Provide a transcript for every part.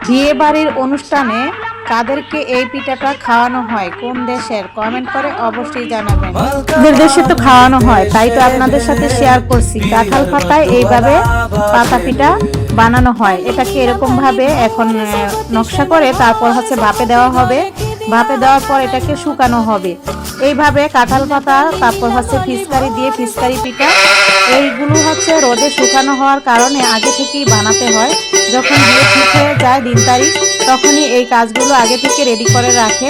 বিয়ে বাড়ির অনুষ্ঠানে কাদেরকে এই পিঠাটা খাওয়ানো হয়, কোন দেশের, কমেন্ট করে অবশ্যই জানাবেন। আমাদের দেশে তো খাওয়ানো হয়, তাই তো আপনাদের সাথে শেয়ার করছি। কাঁঠাল পাতায় এইভাবে পাতা পিঠা বানানো হয়। এটাকে এরকম ভাবে এখন নকশা করে তারপর হচ্ছে ভাপে দেওয়া হবে। ভাপে দেওয়ার পর এটাকে শুকানো হবে। এইভাবে কাঁঠাল পাতা, তারপর হচ্ছে ফিসকারি দিয়ে ফিসকারি পিঠা, এইগুলো হচ্ছে রোদে শুকানো হওয়ার কারণে আগে থেকেই বানাতে হয়। যখন বিয়ে ঠিক হয়ে যায় দিন তারিখ, তখনই এই কাজগুলো আগে থেকে রেডি করে রাখে।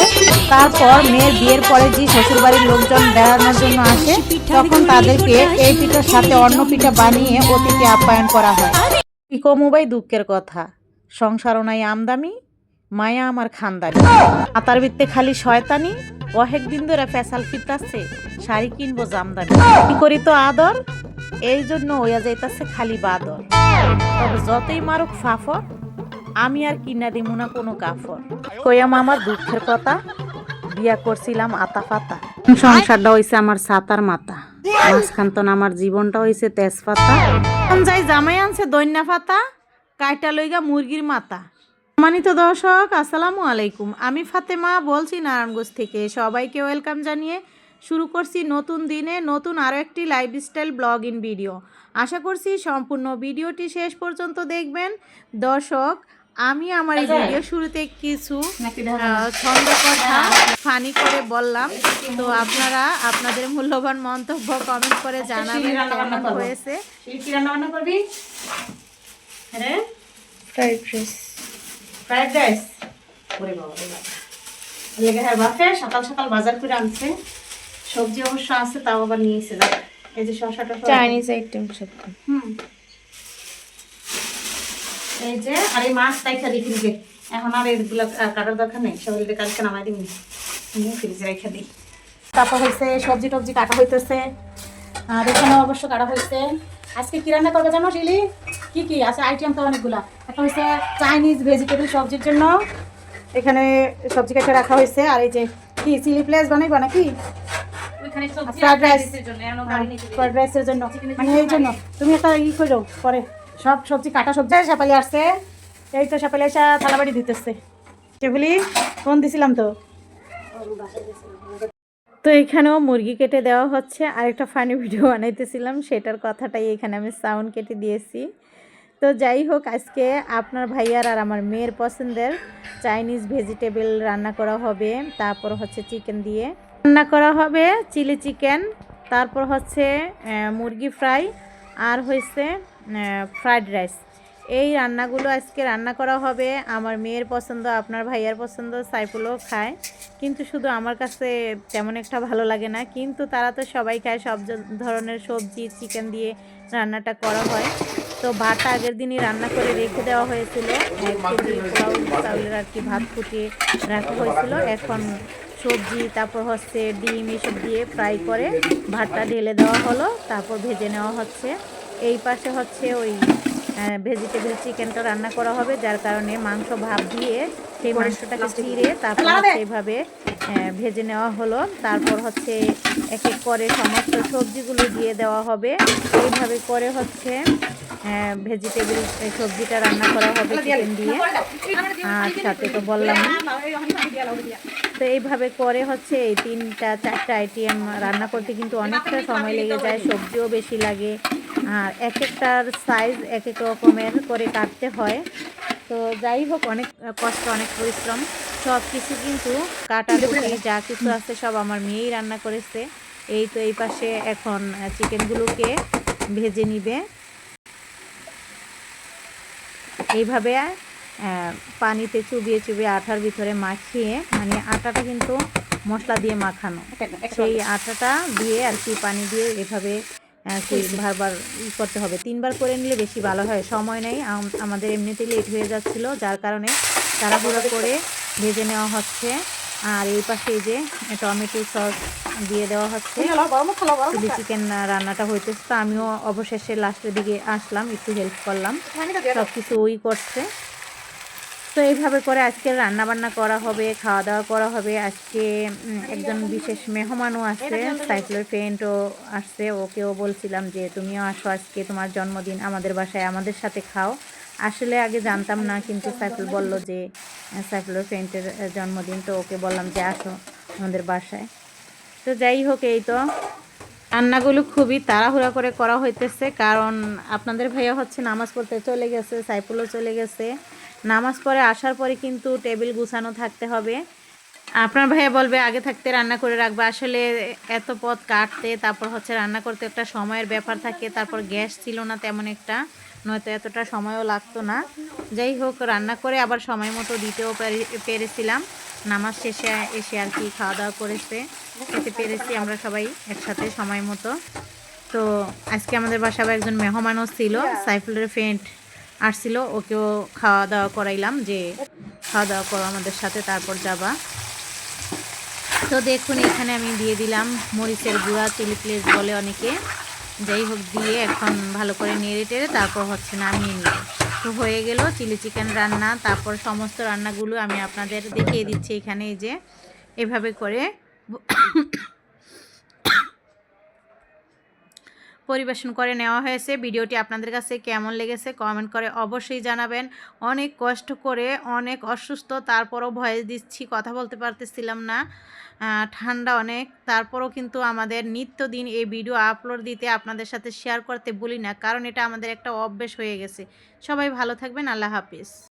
তারপর মেয়ের বিয়ের পরে যে শ্বশুরবাড়ির লোকজন বেড়ানোর জন্য আসে, তখন তাদেরকে এই পিঠার সাথে অন্য পিঠা বানিয়ে অতিথি আপ্যায়ন করা হয়। কি কমুবাই দুঃখের কথা, সংসারও নাই আমদামি, মায়া আমার খানদানি, আতার ভিত্তে খালি শয়তানি, অহেক দিন ধরে ফেসাল ফিরতাছে, শাড়ি কিনবো জামদানি, কি করি তো আদর, এই জন্য ওয়া যাইতাছে খালি বাদর। তবে যতই মারুক ফাফর, আমি আর কিনা দিমু না কোনো কাফর। কইয়াম আমার দুঃখের কথা, বিয়া করছিলাম আতা পাতা, সংসারটা হইছে আমার সাতার মাথা, মাঝখান তো আমার জীবনটা হইছে তেজপাতা। যাই জামাই আনছে দৈন্যা পাতা, কাইটা লইগা মুরগির মাথা। সম্মানিত দর্শক, আসসালামু আলাইকুম। আমি ফাতেমা বলছি নারায়ণগঞ্জ থেকে। সবাইকে ওয়েলকাম জানিয়ে শুরু করছি নতুন দিনে নতুন আরও একটি লাইফস্টাইল ব্লগ ইন ভিডিও। আশা করছি সম্পূর্ণ ভিডিওটি শেষ পর্যন্ত দেখবেন। দর্শক, আমি আমার এই ভিডিও শুরুতে কিছু ছন্দ কথা ফানি করে বললাম, তো আপনারা আপনাদের মূল্যবান মন্তব্য কমেন্ট করে জানাবেন কেমন হয়েছে। ফ্রাইড রাইস ওরে বাবা রে বাবা, লেগে হ্যাঁ বাপে সকাল সকাল বাজার করে আনছে, সবজি অবশ্য আছে, তাও আবার নিয়েছে। এই যে শসাটা চাইনিজ আইটেম সব। এই যে আর এই মাছ রাইখা দিই ফ্রিজে, এখন আর এগুলো কাটার দরকার নেই, সবাই কালকে নামাই দিবি, নিয়ে ফ্রিজে রেখে দিই। তারপর হয়েছে সবজি টবজি কাটা হইতেছে, আর এখানে অবশ্য কাটা হয়েছে। আজকে কি রান্না করবে জানো শিলি? কি কি আছে আইটেম তো অনেকগুলা। একটা হচ্ছে চাইনিজ ভেজিটেবল সবজির জন্য এখানে সবজি কেটে রাখা হয়েছে। আর এই যে কি চিলি প্লেস বানাইবা নাকি ফ্রাইড রাইসের জন্য, মানে এই জন্য তুমি একটা করো পরে। সব সবজি কাটা সবজি সাপালি আসছে, এই তো সাপালি এসে থালাবাড়ি দিতেছে। সেগুলি ফোন দিছিলাম তো। তো এখানেও মুরগি কেটে দেওয়া হচ্ছে, আর একটা ফানি ভিডিও বানাইতেছিলাম, সেটার কথাটাই এখানে আমি সাউন্ড কেটে দিয়েছি। তো যাই হোক, আজকে আপনার ভাইয়ার আর আমার মেয়ের পছন্দের চাইনিজ ভেজিটেবল রান্না করা হবে। তারপর হচ্ছে চিকেন দিয়ে রান্না করা হবে, চিলি চিকেন, তারপর হচ্ছে মুরগি ফ্রাই, আর হয়েছে ফ্রাইড রাইস। এই রান্নাগুলো আজকে রান্না করা হবে। আমার মেয়ের পছন্দ, আপনার ভাইয়ার পছন্দ, সাইফুলও খায়, কিন্তু শুধু আমার কাছে তেমন একটা ভালো লাগে না। কিন্তু তারা তো সবাই খায়, সব ধরনের সবজি চিকেন দিয়ে রান্নাটা করা হয়। তো ভাতটা আগের দিনই রান্না করে রেখে দেওয়া হয়েছিল, 1 কেজি পোলাও চাউলের আর কি ভাত ফুটিয়ে রাখা হয়েছিল। এখন সবজি তারপর হচ্ছে ডিম এসব দিয়ে ফ্রাই করে ভাতটা ঢেলে দেওয়া হলো, তারপর ভেজে নেওয়া হচ্ছে। এই পাশে হচ্ছে ওই ভেজিটেবল চিকেনটা রান্না করা হবে, যার কারণে মাংস ভাপ দিয়ে সেই মাংসটাকে চিড়ে তারপর এইভাবে ভেজে নেওয়া হলো। তারপর হচ্ছে এক এক করে সমস্ত সবজিগুলো দিয়ে দেওয়া হবে। এইভাবে করে হচ্ছে ভেজিটেবল সবজিটা রান্না করা হবে চিকেন দিয়ে। আর সাথে তো বললাম, তো এইভাবে করে হচ্ছে এই 3-4টা আইটেম রান্না করতে কিন্তু অনেকটা সময় লেগে যায়, সবজিও বেশি লাগে, আর এক একটার সাইজ এক এক রকমের করে কাটতে হয়। তো যাই হোক, অনেক কষ্ট, অনেক পরিশ্রম, সব কিছু কিন্তু কাটাকুটি যা কিছু আছে সব আমার মেয়েই রান্না করেছে। এই তো এই পাশে এখন চিকেনগুলোকে ভেজে নিবে এইভাবে পানিতে চুবিয়ে চুবিয়ে আটার ভিতরে মাখিয়ে, মানে আটাটা কিন্তু মশলা দিয়ে মাখানো, সেই আটাটা দিয়ে আর কি পানি দিয়ে এভাবে বারবার করতে হবে। 3বার করে নিলে বেশি ভালো হয়, সময় নেই আমাদের, এমনিতেই লেট হয়ে যাচ্ছিলো, যার কারণে তাড়াহুড়ো করে ভেজে নেওয়া হচ্ছে। আর এই পাশে এই যে টমেটো সস দিয়ে দেওয়া হচ্ছে, চিলি চিকেন রান্নাটা হইতেছে। তো আমিও অবশেষে লাস্টের দিকে আসলাম, একটু হেল্প করলাম, সব কিছু ওই করছে। তো এইভাবে করে আজকে রান্না বান্না করা হবে, খাওয়া দাওয়া করা হবে। আজকে একজন বিশেষ মেহমানও আসছে, সাইফুলের ফ্রেন্ডও আসছে, ওকেও বলছিলাম যে তুমিও আসো, আজকে তোমার জন্মদিন, আমাদের বাসায় আমাদের সাথে খাও। আসলে আগে জানতাম না, কিন্তু সাইফুল বলল যে সাইফুলের ফ্রেন্ডের জন্মদিন, তো ওকে বললাম যে আসো আমাদের বাসায়। তো যাই হোক, এই তো রান্নাগুলো খুবই তাড়াহুড়া করে করা হইতেছে, কারণ আপনাদের ভাইয়া হচ্ছে নামাজ পড়তে চলে গেছে, সাইফুলও চলে গেছে। নামাজ পড়ে আসার পরে কিন্তু টেবিল গুছানো থাকতে হবে। আপনার ভাইয়া বলবে আগে থাকতে রান্না করে রাখবে, আসলে এত পথ কাটতে তারপর হচ্ছে রান্না করতে একটা সময়ের ব্যাপার থাকে, তারপর গ্যাস ছিল না তেমন একটা, নয়তো এতটা সময়ও লাগতো না। যাই হোক, রান্না করে আবার সময় মতো দিতেও পেরেছিলাম। নামাজ শেষে এসে আর কি খাওয়া দাওয়া করেছে, খেতে পেরেছি আমরা সবাই একসাথে সময় মতো। তো আজকে আমাদের বাসায় আবার একজন মেহমানও ছিল, সাইফুলের ফ্রেন্ড আসছিল, ওকেও খাওয়া দাওয়া করাইলাম যে খাওয়া দাওয়া করো আমাদের সাথে, তারপর যাবা। তো দেখুন এখানে আমি দিয়ে দিলাম মরিচের গুঁড়া, চিলি প্লেস বলে অনেকে। যাই হোক, দিয়ে এখন ভালো করে নেড়ে টেড়ে তারপর হচ্ছে নামিয়ে নিব। তো হয়ে গেল চিলি চিকেন রান্না। তারপর সমস্ত রান্নাগুলো আমি আপনাদের দেখিয়ে দিচ্ছি এখানে, এই যে এভাবে করে পরিবেশন করে নেওয়া হয়েছে। ভিডিওটি আপনাদের কাছে কেমন লেগেছে কমেন্ট করে অবশ্যই জানাবেন। অনেক কষ্ট করে, অনেক অসুস্থ, তারপরও ভয়েস দিচ্ছি, কথা বলতে পারতেছিলাম না, ঠান্ডা অনেক, তারপরও কিন্তু আমাদের নিত্যদিন এই ভিডিও আপলোড দিতে, আপনাদের সাথে শেয়ার করতে ভুলি না, কারণ এটা আমাদের একটা অভ্যেস হয়ে গেছে। সবাই ভালো থাকবেন, আল্লাহ হাফিজ।